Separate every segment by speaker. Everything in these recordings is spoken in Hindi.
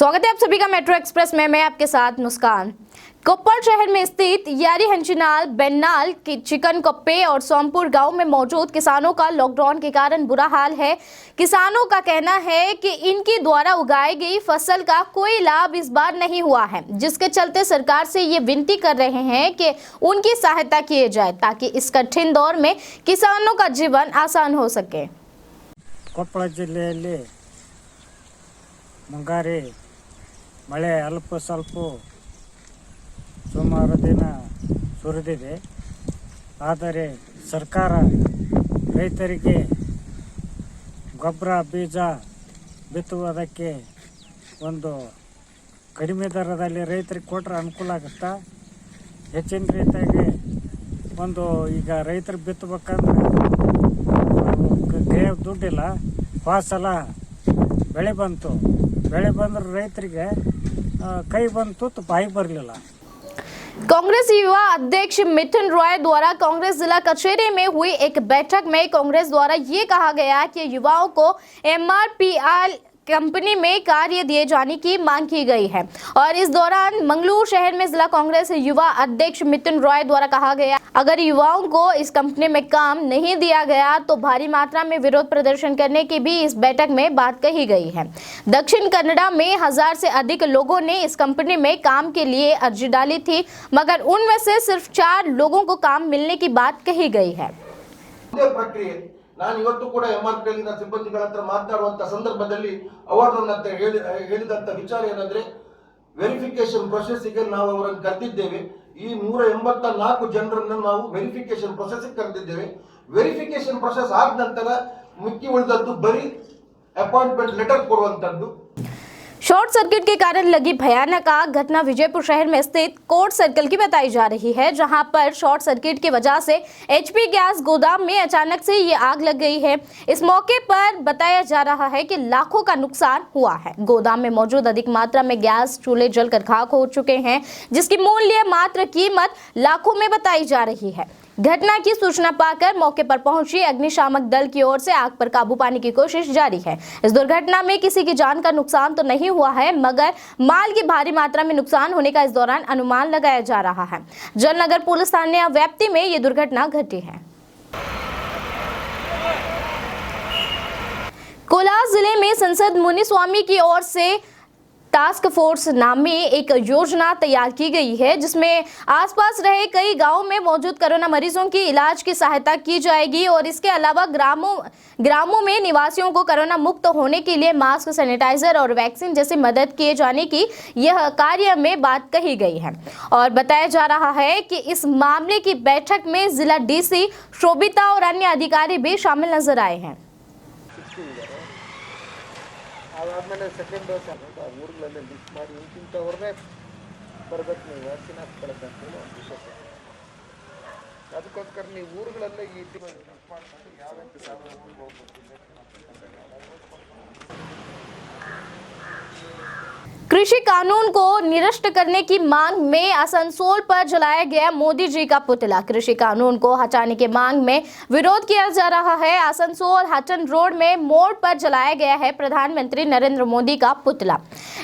Speaker 1: स्वागत है आप सभी का मेट्रो एक्सप्रेस में। मैं आपके साथ मुस्कान। कोप्पड़ शहर में स्थित यारी हंचिनाल, बेन्नाल, चिकन कप्पे और सोमपुर गांव में मौजूद किसानों का लॉकडाउन के कारण बुरा हाल है। किसानों का कहना है कि इनके द्वारा उगाई गई फसल का कोई लाभ इस बार नहीं हुआ है, जिसके चलते सरकार से ये विनती कर रहे हैं कि उनकी सहायता की जाए ताकि इस कठिन दौर में किसानों का जीवन आसान हो सके।
Speaker 2: ಕೊಪ್ಪಳ ಜಿಲ್ಲೆಯಲ್ಲಿ ಮುಂಗಾರಿ ಮಳೆ ಅಲ್ಪ ಸ್ವಲ್ಪ ಸುಮಾರು ದಿನ ಸುರಿದಿದೆ. ಆದರೆ ಸರ್ಕಾರ ರೈತರಿಗೆ ಗೊಬ್ಬರ ಬೀಜ ಬಿತ್ತುವುದಕ್ಕೆ ಒಂದು ಕಡಿಮೆ ದರದಲ್ಲಿ ರೈತರಿಗೆ ಕೊಟ್ಟರೆ ಅನುಕೂಲ ಆಗುತ್ತಾ. ಹೆಚ್ಚಿನ ರೀತಿಯಾಗಿ ಒಂದು ಈಗ ರೈತರು ಬಿತ್ತಬೇಕಂದ್ರೆ ಕೈಯಾಗ ದುಡ್ಡಿಲ್ಲ. ಸಲ ಬೆಳೆ ಬಂದ್ರೆ ರೈತರಿಗೆ ಕೈ ಬಂತು ಬಾಯಿ ಬರಲಿಲ್ಲ.
Speaker 1: कांग्रेस युवा अध्यक्ष मिथुन रॉय द्वारा कांग्रेस जिला कचहरी में हुई एक बैठक में कांग्रेस द्वारा ये कहा गया कि युवाओं को MRPL कंपनी में कार्य दिए जाने की मांग की गई है। और इस दौरान मंगलूर शहर में जिला कांग्रेस युवा अध्यक्ष मिथुन रॉय द्वारा कहा गया, अगर युवाओं को इस कंपनी में काम नहीं दिया गया तो भारी मात्रा में विरोध प्रदर्शन करने की भी इस बैठक में बात कही गई है। दक्षिण कन्नड़ा में 1000 से अधिक लोगों ने इस कंपनी में काम के लिए अर्जी डाली थी, मगर उनमें से सिर्फ 4 लोगों को काम मिलने की बात कही गई है।
Speaker 3: ನಾನು ಇವತ್ತು ಕೂಡ MRPLನ ಸಿಬ್ಬಂದಿಗಳ ಹತ್ರ ಮಾತನಾಡುವಂತ ಸಂದರ್ಭದಲ್ಲಿ ಅವರು ನನ್ನ ಹೇಳಿದಂತ ವಿಚಾರ ಏನಂದ್ರೆ ವೆರಿಫಿಕೇಶನ್ ಪ್ರೊಸೆಸ್ಗೆ ನಾವು ಅವರನ್ನು ಕರೆದಿದ್ದೇವೆ. ಈ 184 ಜನರನ್ನು ನಾವು ವೆರಿಫಿಕೇಶನ್ ಪ್ರೊಸೆಸ್ಗೆ ಕರೆದಿದ್ದೇವೆ. ವೆರಿಫಿಕೇಶನ್ ಪ್ರೊಸೆಸ್ ಆದ ನಂತರ ಮುಖ್ಯ ಉಳಿದದ್ದು ಬರೀ ಅಪಾಯಿಂಟ್ಮೆಂಟ್ ಲೆಟರ್ ಕೊಡುವಂತದ್ದು।
Speaker 1: शॉर्ट सर्किट के कारण लगी भयानक आग घटना विजयपुर शहर में स्थित कोर्ट सर्कल की बताई जा रही है, जहां पर शॉर्ट सर्किट की वजह से HP गैस गोदाम में अचानक से ये आग लग गई है। इस मौके पर बताया जा रहा है कि लाखों का नुकसान हुआ है। गोदाम में मौजूद अधिक मात्रा में गैस चूल्हे जलकर खाक हो चुके हैं, जिसकी मूल्य मात्र कीमत लाखों में बताई जा रही है। घटना की सूचना पाकर मौके पर पहुंची अग्निशामक दल की ओर से आग पर काबू पाने की कोशिश जारी है। इस दुर्घटना में किसी की जान का नुकसान तो नहीं हुआ है, मगर माल की भारी मात्रा में नुकसान होने का इस दौरान अनुमान लगाया जा रहा है। जलनगर पुलिस थाना व्याप्ति में ये दुर्घटना घटी है। कोलार जिले में संसद मुनिस्वामी की ओर से टास्क फोर्स नामी एक योजना तैयार की गई है, जिसमें आसपास रहे कई गांवों में मौजूद कोरोना मरीजों की इलाज की सहायता की जाएगी और इसके अलावा ग्रामों में निवासियों को कोरोना मुक्त होने के लिए मास्क, सैनिटाइजर और वैक्सीन जैसी मदद किए जाने की यह कार्य में बात कही गई है। और बताया जा रहा है कि इस मामले की बैठक में जिला DC शोभिता और अन्य अधिकारी भी शामिल नजर आए हैं।
Speaker 4: ಅದಾದಮೇಲೆ ಸೆಕೆಂಡ್ ಡೋಸ್ ಊರುಗಳಲ್ಲಿ ಲಿಸ್ಟ್ ಮಾಡಿ ಇಂಥವ್ರನ್ನೇ ಬರಬೇಕು, ನೀವು ವ್ಯಾಕ್ಸಿನ್ ಹಾಕ್ಕೊಳಕ್ಕಂತೇಳಿ ಒಂದು ವಿಶೇಷ. ಅದಕ್ಕೋಸ್ಕರ ನೀವು ಊರುಗಳಲ್ಲೇ ಈ ಮಾಡ್ಕೊಂಡು ಯಾವ ವ್ಯಕ್ತಿ ಸಾವಿರ ಊರಿಗೆ ಹೋಗ್ಬೋದು।
Speaker 1: कृषि कानून को निरस्त करने की मांग में आसनसोल पर जलाया गया मोदी जी का पुतला। कृषि कानून को हटाने की मांग में विरोध किया जा रहा है। आसनसोल हटन रोड में मोड़ पर जलाया गया है प्रधानमंत्री नरेंद्र मोदी का पुतला।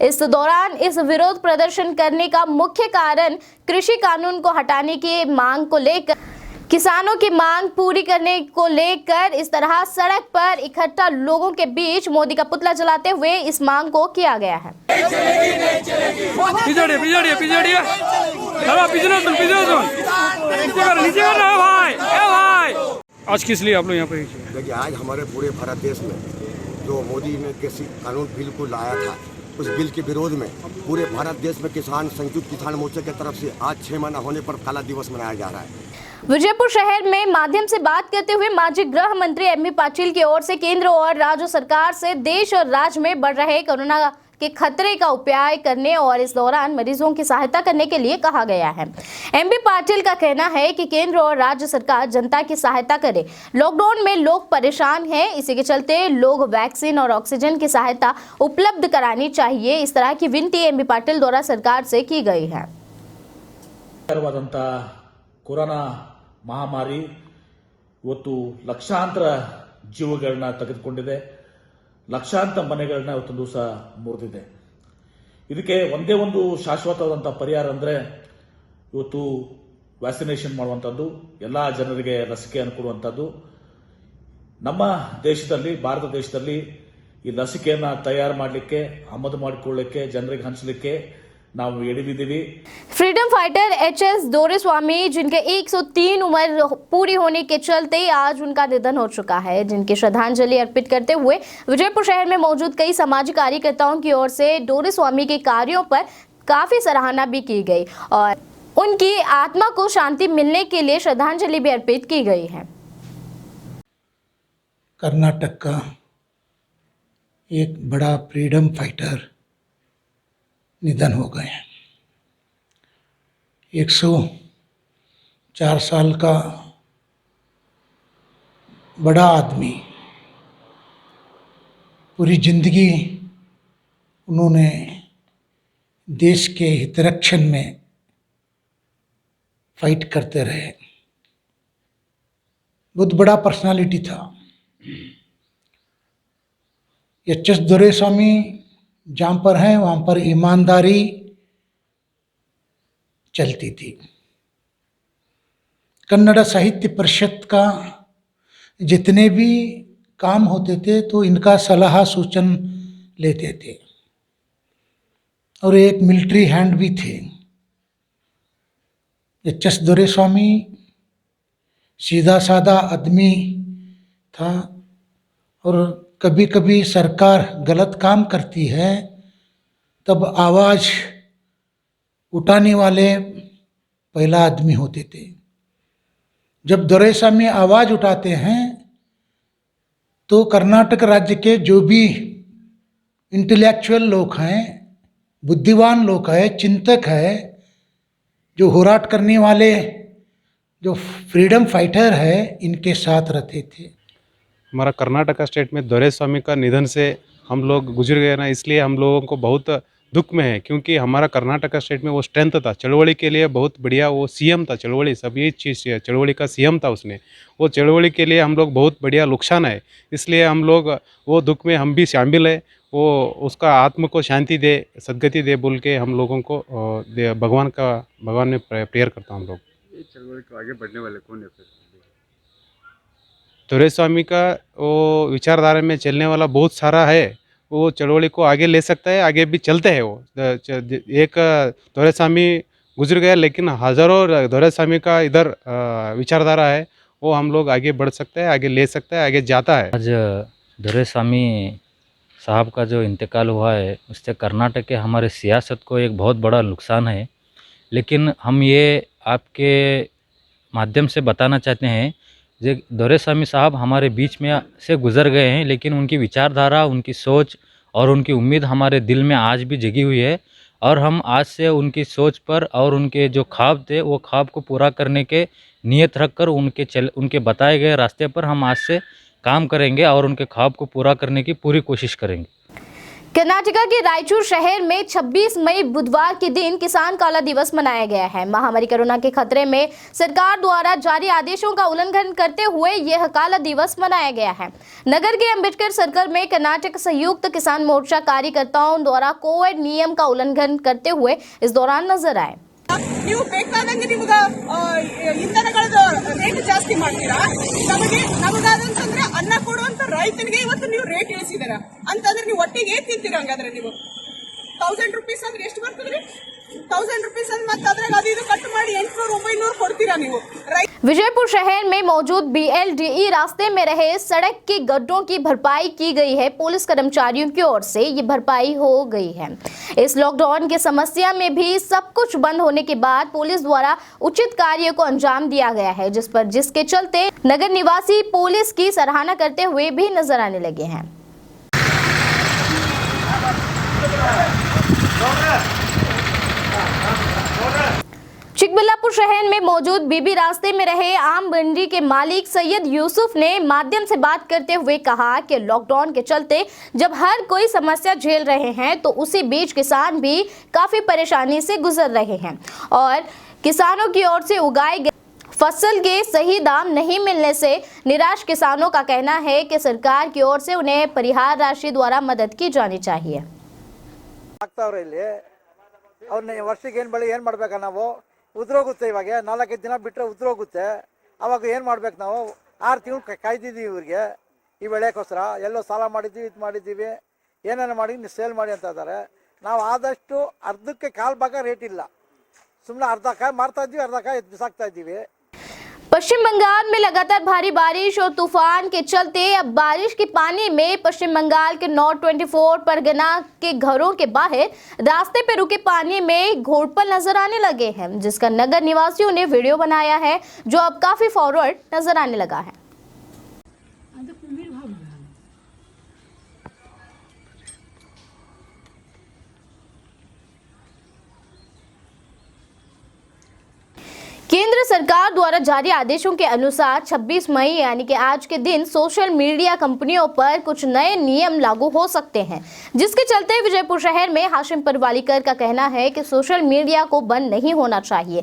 Speaker 1: इस दौरान इस विरोध प्रदर्शन करने का मुख्य कारण कृषि कानून को हटाने की मांग को लेकर किसानों की मांग पूरी करने को लेकर इस तरह सड़क पर इकट्ठा लोगों के बीच मोदी का पुतला जलाते हुए इस मांग को किया गया है।
Speaker 5: आज किस लिए आप लोग यहाँ पे?
Speaker 6: देखिए, आज हमारे पूरे भारत देश में जो मोदी ने कृषि कानून बिल को लाया था, उस बिल के विरोध में पूरे भारत देश में किसान संयुक्त किसान मोर्चे की तरफ से आज 6 महीना होने पर काला दिवस मनाया जा रहा है।
Speaker 1: विजयपुर शहर में माध्यम से बात करते हुए माजी गृह मंत्री MP पाटिल की ओर से केंद्र और राज्य सरकार से देश और राज्य में बढ़ रहे कोरोना के खतरे का उपाय करने और इस दौरान मरीजों की सहायता करने के लिए कहा गया है। MP पाटिल का कहना है कि केंद्र और राज्य सरकार जनता की सहायता करे। लॉकडाउन में लोग परेशान हैं, इसी के चलते लोग वैक्सीन और ऑक्सीजन की सहायता उपलब्ध करानी चाहिए। इस तरह की विनती MP पाटिल द्वारा सरकार से की गई है।
Speaker 7: कोरोना महामारी ಇವತ್ತು ಲಕ್ಷಾಂತರ ಜೀವಗಳನ್ನ ತೆಗೆದುಕೊಂಡಿದೆ, ಲಕ್ಷಾಂತರ ಮನೆಗಳನ್ನ ಇವತ್ತು ದಿವಸ ಮುರಿದಿದೆ. ಇದಕ್ಕೆ ಒಂದೇ ಒಂದು ಶಾಶ್ವತವಾದಂಥ ಪರಿಹಾರ ಅಂದರೆ ಇವತ್ತು ವ್ಯಾಕ್ಸಿನೇಷನ್ ಮಾಡುವಂಥದ್ದು, ಎಲ್ಲ ಜನರಿಗೆ ಲಸಿಕೆಯನ್ನು ಕೊಡುವಂಥದ್ದು. ನಮ್ಮ ದೇಶದಲ್ಲಿ, ಭಾರತ ದೇಶದಲ್ಲಿ ಈ ಲಸಿಕೆಯನ್ನು ತಯಾರು ಮಾಡಲಿಕ್ಕೆ, ಆಮದು ಮಾಡಿಕೊಳ್ಳಲಿಕ್ಕೆ, ಜನರಿಗೆ ಹಂಚಲಿಕ್ಕೆ ನಾವು ಎಡವಿದ್ದೀವಿ.
Speaker 1: फ्रीडम फाइटर एचएस दोरेस्वामी, जिनके 103 उम्र पूरी होने के चलते आज उनका निधन हो चुका है, जिनकी श्रद्धांजलि अर्पित करते हुए विजयपुर शहर में मौजूद कई सामाजिक कार्यकर्ताओं की ओर से दोरेस्वामी के कार्यों पर काफी सराहना भी की गई और उनकी आत्मा को शांति मिलने के लिए श्रद्धांजलि भी अर्पित की गई है।
Speaker 8: कर्नाटक का एक बड़ा फ्रीडम फाइटर निधन हो गए हैं। 104 साल का बड़ा आदमी, पूरी जिंदगी उन्होंने देश के हितरक्षण में फाइट करते रहे। बहुत बड़ा पर्सनालिटी था। एचएस दोरेस्वामी जहाँ पर हैं वहाँ पर ईमानदारी चलती थी। कन्नड़ साहित्य परिषद का जितने भी काम होते थे तो इनका सलाह सूचन लेते थे और एक मिलिट्री हैंड भी थे। एचएस दोरेस्वामी सीधा साधा आदमी था और कभी कभी सरकार गलत काम करती है तब आवाज़ उठाने वाले पहला आदमी होते थे। जब दोरेस्वामी आवाज़ उठाते हैं तो कर्नाटक राज्य के जो भी इंटेलेक्चुअल लोग हैं, बुद्धिमान लोग हैं, चिंतक है, जो होराट करने वाले जो फ्रीडम फाइटर है, इनके साथ रहते थे।
Speaker 9: हमारा कर्नाटका स्टेट में दोरेस्वामी का निधन से हम लोग गुजर गए ना, इसलिए हम लोगों को बहुत दुख में है, क्योंकि हमारा कर्नाटका स्टेट में वो स्ट्रेंथ था, चळवळी के लिए बहुत बढ़िया वो सीएम था। चळवळी सब ये चीज़ चळवळी का सीएम था उसने, वो चळवळी के लिए हम लोग बहुत बढ़िया नुकसान है। इसलिए हम लोग वो दुख में हम भी शामिल है। वो उसका आत्म को शांति दे, सदगति दे बोल के हम लोगों को भगवान में प्रेयर करता हूँ हम लोग।
Speaker 5: चळवळी को आगे बढ़ने वाले कौन है फिर?
Speaker 9: दोरेस्वामी का वो विचारधारा में चलने वाला बहुत सारा है, वो चळवळी को आगे ले सकता है, आगे भी चलते हैं। वो एक दोरेस्वामी गुजर गया, लेकिन हज़ारों दोरेस्वामी का इधर विचारधारा है, वो हम लोग आगे बढ़ सकते हैं, आगे ले सकते हैं, आगे जाता है।
Speaker 10: आज दोरेस्वामी साहब का जो इंतकाल हुआ है उससे कर्नाटक के हमारे सियासत को एक बहुत बड़ा नुकसान है। लेकिन हम ये आपके माध्यम से बताना चाहते हैं, जो दोरेस्वामी साहब हमारे बीच में से गुज़र गए हैं, लेकिन उनकी विचारधारा, उनकी सोच और उनकी उम्मीद हमारे दिल में आज भी जगी हुई है और हम आज से उनकी सोच पर और उनके जो ख्वाब थे वो ख्वाब को पूरा करने के नियत रखकर उनके बताए गए रास्ते पर हम आज से काम करेंगे और उनके ख्वाब को पूरा करने की पूरी कोशिश करेंगे।
Speaker 1: कर्नाटका के रायचूर शहर में 26 मई बुधवार के दिन किसान काला दिवस मनाया गया है। महामारी कोरोना के खतरे में सरकार द्वारा जारी आदेशों का उल्लंघन करते हुए यह काला दिवस मनाया गया है। नगर के अंबेडकर सर्कल में कर्नाटक संयुक्त किसान मोर्चा कार्यकर्ताओं द्वारा कोविड नियम का उल्लंघन करते हुए इस दौरान नजर आए।
Speaker 11: ನೀವು ಬೇಕಾದಂಗೆ ನಿಮಗೆ ಇಂಧನಗಳ ರೇಟ್ ಜಾಸ್ತಿ ಮಾಡ್ತೀರಾ, ನಮಗಾದಂತಂದ್ರೆ ಅನ್ನ ಕೊಡುವಂತ ರೈತನಿಗೆ ಇವತ್ತು ನೀವು ರೇಟ್ ಇಳಿಸಿದಾರ ಅಂತಂದ್ರೆ ನೀವು ಒಟ್ಟಿಗೆ ಏನ್ ತಿಂತೀರ? ಹಂಗಾದ್ರೆ ನೀವು 1000 ರೂಪೀಸ್ ಅಂದ್ರೆ ಎಷ್ಟು ಬರ್ತದ್ರಿ? 1000 ರೂಪೀಸ್ ಅಂದ್ರೆ ಮತ್ತೆ ಅದ್ರಾಗ ಅದು ಇದು ಕಟ್ ಮಾಡಿ 800-900 ಕೊಡ್ತೀರಾ ನೀವು?
Speaker 1: विजयपुर शहर में मौजूद BLDE रास्ते में रहे सड़क के गड्ढों की भरपाई की गई है। पुलिस कर्मचारियों की ओर से ये भरपाई हो गई है। इस लॉकडाउन की समस्या में भी सब कुछ बंद होने के बाद पुलिस द्वारा उचित कार्य को अंजाम दिया गया है, जिसके चलते नगर निवासी पुलिस की सराहना करते हुए भी नजर आने लगे हैं। चिकबल्लापुर शहर में मौजूद बीबी रास्ते में रहे आम मंडी के मालिक सैयद यूसुफ ने माध्यम से बात करते हुए कहा कि लॉकडाउन के चलते जब हर कोई समस्या झेल रहे हैं तो उसी बीच किसान भी काफी परेशानी से गुजर रहे हैं और किसानों की ओर से उगाए गए फसल के सही दाम नहीं मिलने से निराश किसानों का कहना है कि सरकार की ओर से उन्हें परिहार राशि द्वारा मदद की जानी चाहिए।
Speaker 4: ಆಗ್ತಾವ್ರೆ ಇಲ್ಲಿ ಅವ್ರನ್ನ ವರ್ಷಕ್ಕೆ ಏನು ಬೆಳೆ ಏನು ಮಾಡ್ಬೇಕಾ ನಾವು ಉದುರೋಗುತ್ತೆ ಇವಾಗ 4-5 ದಿನ ಬಿಟ್ಟರೆ ಉದುರೋಗುತ್ತೆ ಅವಾಗ ಏನು ಮಾಡ್ಬೇಕು ನಾವು 6 ತಿಂಗಳು ಕಾಯ್ದಿದ್ದೀವಿ ಇವ್ರಿಗೆ ಈ ಬೆಳೆಗೋಸ್ಕರ ಎಲ್ಲೋ ಸಾಲ ಮಾಡಿದ್ದೀವಿ ಇದು ಮಾಡಿದ್ದೀವಿ ಏನೇನು ಮಾಡಿ ನೀವು ಸೇಲ್ ಮಾಡಿ ಅಂತ ಇದ್ದಾರೆ ನಾವು ಆದಷ್ಟು ಅರ್ಧಕ್ಕೆ ಕಾಲು ಭಾಗ ರೇಟ್ ಇಲ್ಲ ಸುಮ್ಮನೆ ಅರ್ಧ ಕಾಯಿ ಮಾರ್ತಾ ಇದ್ದೀವಿ ಅರ್ಧ ಕಾಯಿ ಬಿಸಾಕ್ತಾ ಇದ್ದೀವಿ
Speaker 1: पश्चिम बंगाल में लगातार भारी बारिश और तूफान के चलते अब बारिश के पानी में पश्चिम बंगाल के नॉर्थ 24 परगना के घरों के बाहर रास्ते पे रुके पानी में घोड़पल नजर आने लगे हैं, जिसका नगर निवासियों ने वीडियो बनाया है जो अब काफी फॉरवर्ड नजर आने लगा है। केंद्र सरकार द्वारा जारी आदेशों के अनुसार 26 मई यानी कि आज के दिन सोशल मीडिया कंपनियों पर कुछ नए नियम लागू हो सकते हैं, जिसके चलते विजयपुर शहर में हाशिम परवालीकर का कहना है कि सोशल मीडिया को बंद नहीं होना चाहिए।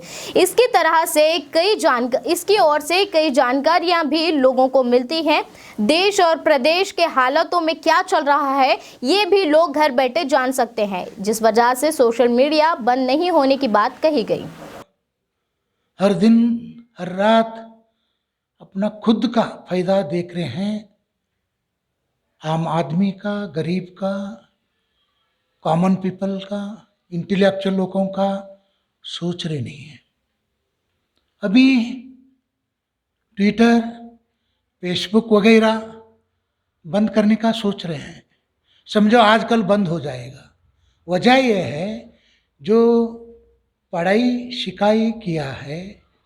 Speaker 1: इसकी ओर से कई जानकारियां भी लोगों को मिलती हैं। देश और प्रदेश के हालातों में क्या चल रहा है ये भी लोग घर बैठे जान सकते हैं, जिस वजह से सोशल मीडिया बंद नहीं होने की बात कही गई।
Speaker 8: हर दिन हर रात अपना खुद का फायदा देख रहे हैं, आम आदमी का, गरीब का, कॉमन पीपल का, इंटेलेक्चुअल लोगों का सोच रहे नहीं है। अभी ट्विटर, फेसबुक वगैरह बंद करने का सोच रहे हैं, समझो आजकल बंद हो जाएगा। वजह यह है जो पढ़ाई शिकाई किया है,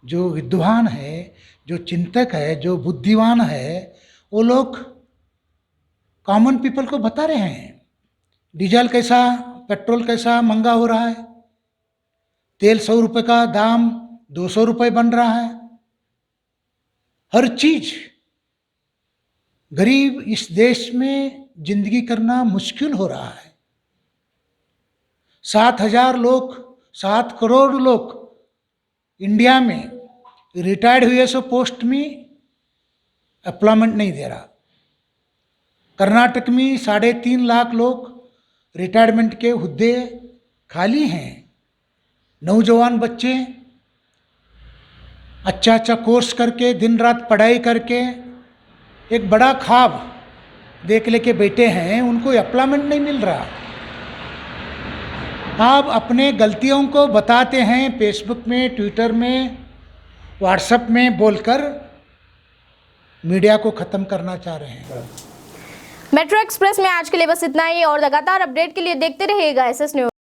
Speaker 8: जो विद्वान है, जो चिंतक है, जो बुद्धिमान है, वो लोग कॉमन पीपल को बता रहे हैं डीजल कैसा, पेट्रोल कैसा महंगा हो रहा है, तेल 100 रुपये का दाम 200 रुपये बन रहा है। हर चीज गरीब इस देश में जिंदगी करना मुश्किल हो रहा है। 7 करोड़ लोग इंडिया में रिटायर्ड हुए सो पोस्ट में एम्प्लॉयमेंट नहीं दे रहा। कर्नाटक में 3.5 लाख लोग रिटायरमेंट के हुद्दे खाली हैं। नौजवान बच्चे अच्छा कोर्स करके दिन रात पढ़ाई करके एक बड़ा ख्वाब देख लेके बैठे हैं, उनको एम्प्लॉयमेंट नहीं मिल रहा। आप अपने गलतियों को बताते हैं फेसबुक में, ट्विटर में, व्हाट्सएप में बोलकर मीडिया को ख़त्म करना चाह रहे हैं।
Speaker 1: मेट्रो एक्सप्रेस में आज के लिए बस इतना ही और लगातार अपडेट के लिए देखते रहिएगा SS न्यूज़।